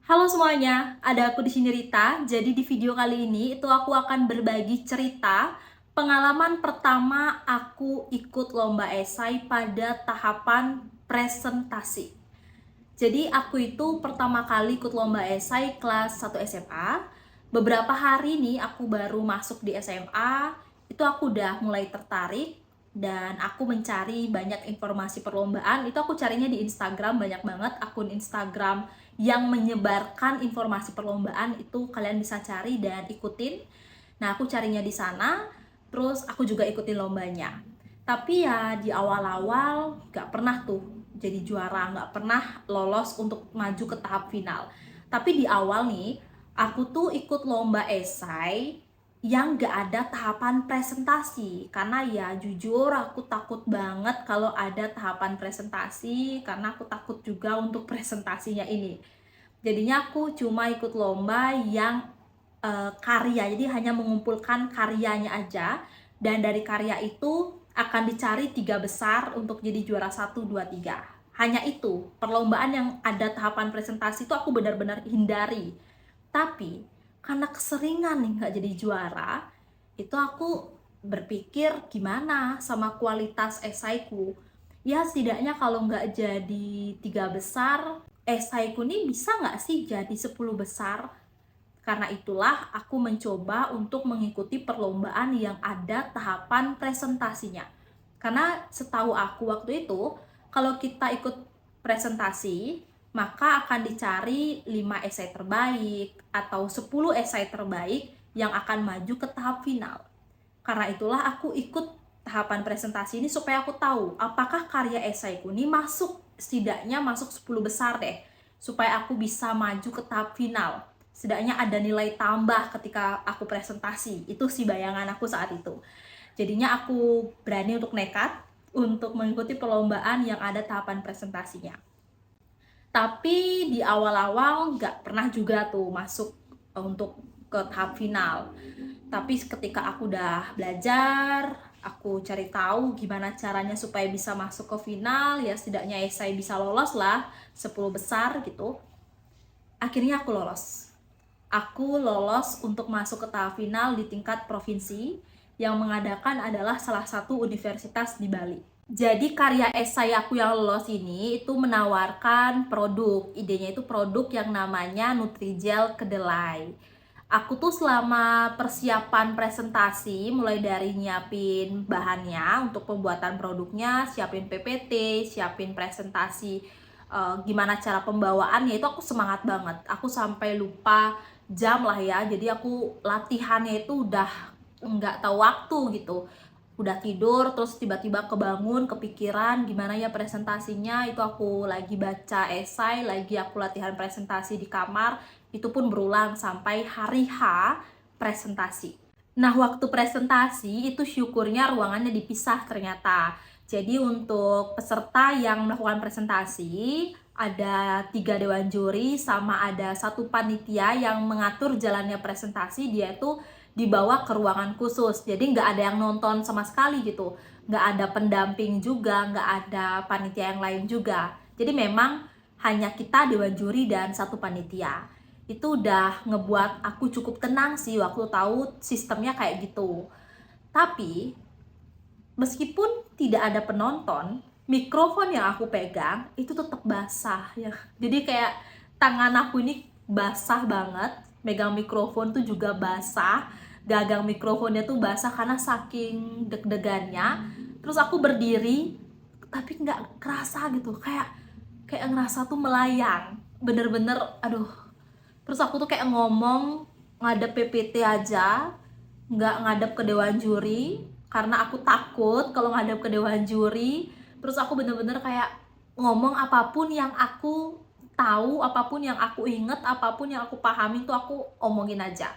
Halo semuanya, ada aku di sini Rita. Jadi di video kali ini itu aku akan berbagi cerita pengalaman pertama aku ikut lomba esai pada tahapan presentasi. Jadi aku itu pertama kali ikut lomba esai kelas 1 SMA. Beberapa hari nih aku baru masuk di SMA, itu aku udah mulai tertarik dan aku mencari banyak informasi perlombaan. Itu aku carinya di Instagram, banyak banget akun Instagram yang menyebarkan informasi perlombaan, itu kalian bisa cari dan ikutin. Nah, aku carinya di sana, terus aku juga ikutin lombanya. Tapi ya di awal-awal gak pernah tuh jadi juara, gak pernah lolos untuk maju ke tahap final. Tapi di awal nih, aku tuh ikut lomba esai yang gak ada tahapan presentasi. Karena ya jujur aku takut banget kalau ada tahapan presentasi, karena aku takut juga untuk presentasinya ini. Jadinya aku cuma ikut lomba yang karya, jadi hanya mengumpulkan karyanya aja, dan dari karya itu akan dicari 3 besar untuk jadi juara 1, 2, 3. Hanya itu, perlombaan yang ada tahapan presentasi itu aku benar-benar hindari. Tapi karena keseringan nih nggak jadi juara, itu aku berpikir gimana sama kualitas esaiku. Ya setidaknya kalau nggak jadi 3 besar, esaiku nih bisa nggak sih jadi 10 besar? Karena itulah aku mencoba untuk mengikuti perlombaan yang ada tahapan presentasinya. Karena setahu aku waktu itu, kalau kita ikut presentasi, maka akan dicari 5 esai terbaik atau 10 esai terbaik yang akan maju ke tahap final. Karena itulah aku ikut tahapan presentasi ini supaya aku tahu apakah karya esaiku ini masuk, setidaknya masuk 10 besar deh, supaya aku bisa maju ke tahap final. Setidaknya ada nilai tambah ketika aku presentasi. Itu sih bayangan aku saat itu. Jadinya aku berani untuk nekat untuk mengikuti perlombaan yang ada tahapan presentasinya. Tapi di awal-awal nggak pernah juga tuh masuk untuk ke tahap final. Tapi ketika aku udah belajar, aku cari tahu gimana caranya supaya bisa masuk ke final, ya setidaknya esai bisa lolos lah 10 besar gitu. Akhirnya aku lolos. Aku lolos untuk masuk ke tahap final di tingkat provinsi yang mengadakan adalah salah satu universitas di Bali. Jadi karya esai aku yang lolos ini itu menawarkan produk. Idenya itu produk yang namanya Nutrijel Kedelai. Aku tuh selama persiapan presentasi, mulai dari nyiapin bahannya untuk pembuatan produknya, siapin PPT, siapin presentasi, gimana cara pembawaannya, itu aku semangat banget. Aku sampai lupa jam lah ya, jadi aku latihannya itu udah nggak tahu waktu gitu. Udah tidur, terus tiba-tiba kebangun, kepikiran gimana ya presentasinya, itu aku lagi baca esai, lagi aku latihan presentasi di kamar, itu pun berulang sampai hari H presentasi. Nah, waktu presentasi itu syukurnya ruangannya dipisah ternyata. Jadi untuk peserta yang melakukan presentasi, ada 3 dewan juri sama ada 1 panitia yang mengatur jalannya presentasi. Dia itu dibawa ke ruangan khusus, jadi nggak ada yang nonton sama sekali gitu, nggak ada pendamping juga, nggak ada panitia yang lain juga. Jadi memang hanya kita dewan juri dan 1 panitia. Itu udah ngebuat aku cukup tenang sih waktu tahu sistemnya kayak gitu. Tapi meskipun tidak ada penonton, mikrofon yang aku pegang itu tetap basah ya. Jadi kayak tangan aku ini basah banget, megang mikrofon tuh juga basah, gagang mikrofonnya tuh basah karena saking deg-degannya. Terus aku berdiri tapi nggak kerasa gitu, kayak ngerasa tuh melayang, bener-bener aduh. Terus aku tuh kayak ngomong ngadep PPT aja, nggak ngadep ke dewan juri karena aku takut kalau ngadep ke dewan juri. Terus aku bener-bener kayak ngomong apapun yang aku tahu, apapun yang aku inget, apapun yang aku pahami tuh aku omongin aja.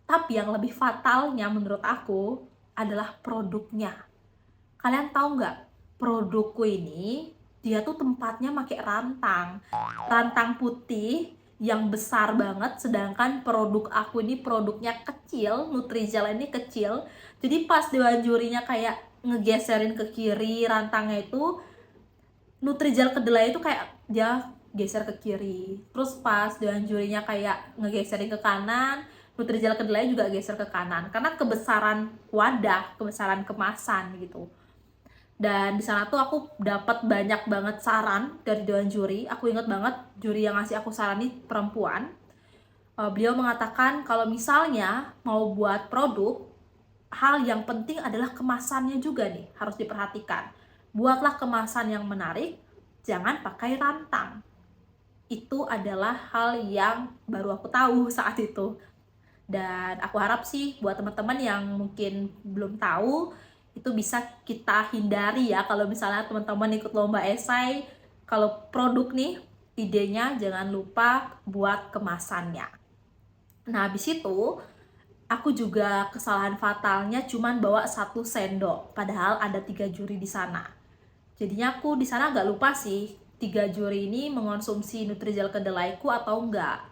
Tapi yang lebih fatalnya menurut aku adalah produknya. Kalian tahu nggak, produkku ini dia tuh tempatnya pakai rantang putih yang besar banget, sedangkan produk aku ini produknya kecil, Nutrijel ini kecil. Jadi pas dewan jurinya kayak ngegeserin ke kiri rantangnya itu, Nutrijel kedelai itu kayak dia geser ke kiri. Terus pas dewan jurinya kayak ngegeserin ke kanan, Nutrijel kedelai juga geser ke kanan karena kebesaran wadah, kebesaran kemasan gitu. Dan di sana tuh aku dapat banyak banget saran dari dewan juri. Aku inget banget juri yang ngasih aku saran ini perempuan. Beliau mengatakan kalau misalnya mau buat produk, hal yang penting adalah kemasannya juga nih, harus diperhatikan. Buatlah kemasan yang menarik, jangan pakai rantang. Itu adalah hal yang baru aku tahu saat itu. Dan aku harap sih buat teman-teman yang mungkin belum tahu, itu bisa kita hindari ya kalau misalnya teman-teman ikut lomba esai. Kalau produk nih, idenya jangan lupa buat kemasannya. Nah, habis itu aku juga kesalahan fatalnya cuman bawa 1 sendok, padahal ada 3 juri di sana. Jadinya aku di sana agak lupa sih, 3 juri ini mengonsumsi Nutrijel kedelaiku atau enggak.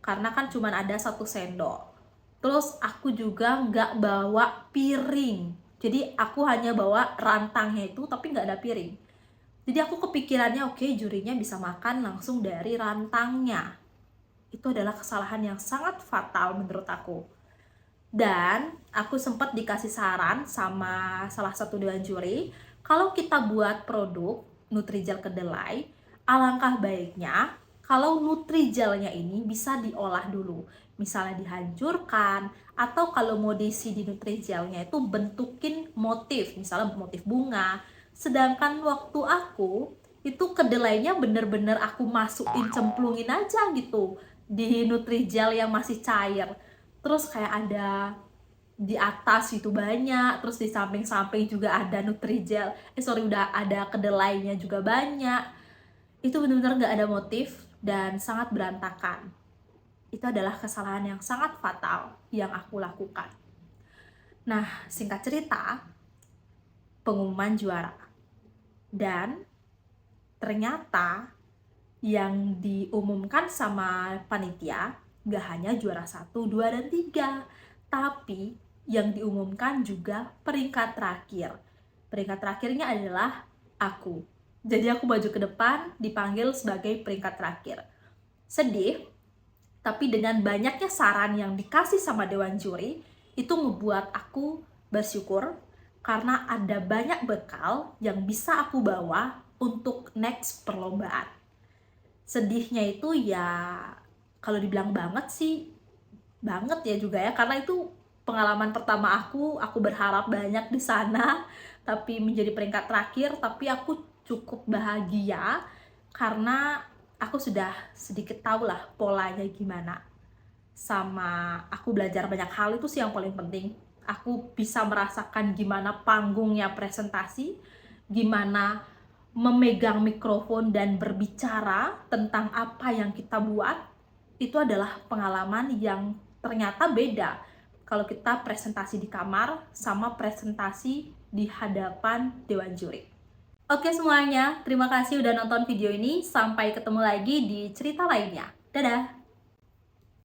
Karena kan cuman ada 1 sendok. Terus aku juga nggak bawa piring. Jadi aku hanya bawa rantangnya itu, tapi nggak ada piring. Jadi aku kepikirannya, oke, jurinya bisa makan langsung dari rantangnya. Itu adalah kesalahan yang sangat fatal menurut aku. Dan aku sempat dikasih saran sama salah satu dewan juri, kalau kita buat produk Nutrijel kedelai, alangkah baiknya kalau Nutrijelnya ini bisa diolah dulu. Misalnya dihancurkan, atau kalau mau diisi di Nutrijelnya itu bentukin motif, misalnya motif bunga. Sedangkan waktu aku, itu kedelainya bener-bener aku masukin, cemplungin aja gitu di Nutrijel yang masih cair. Terus kayak ada di atas itu banyak, terus di samping-samping juga ada Nutrijel, udah ada kedelainya juga banyak. Itu benar-benar nggak ada motif dan sangat berantakan. Itu adalah kesalahan yang sangat fatal yang aku lakukan. Nah, singkat cerita, pengumuman juara. Dan ternyata yang diumumkan sama panitia gak hanya juara 1, 2, dan 3, tapi yang diumumkan juga peringkat terakhir. Peringkat terakhirnya adalah aku. Jadi aku maju ke depan, dipanggil sebagai peringkat terakhir. Sedih, tapi dengan banyaknya saran yang dikasih sama dewan juri, itu ngebuat aku bersyukur karena ada banyak bekal yang bisa aku bawa untuk next perlombaan. Sedihnya itu ya, kalau dibilang banget sih, banget ya juga ya, karena itu pengalaman pertama aku berharap banyak di sana, tapi menjadi peringkat terakhir. Tapi aku cukup bahagia karena aku sudah sedikit tahu lah polanya gimana. Sama aku belajar banyak hal, itu sih yang paling penting. Aku bisa merasakan gimana panggungnya presentasi, gimana memegang mikrofon dan berbicara tentang apa yang kita buat. Itu adalah pengalaman yang ternyata beda kalau kita presentasi di kamar sama presentasi di hadapan dewan juri. Oke semuanya, terima kasih udah nonton video ini. Sampai ketemu lagi di cerita lainnya. Dadah!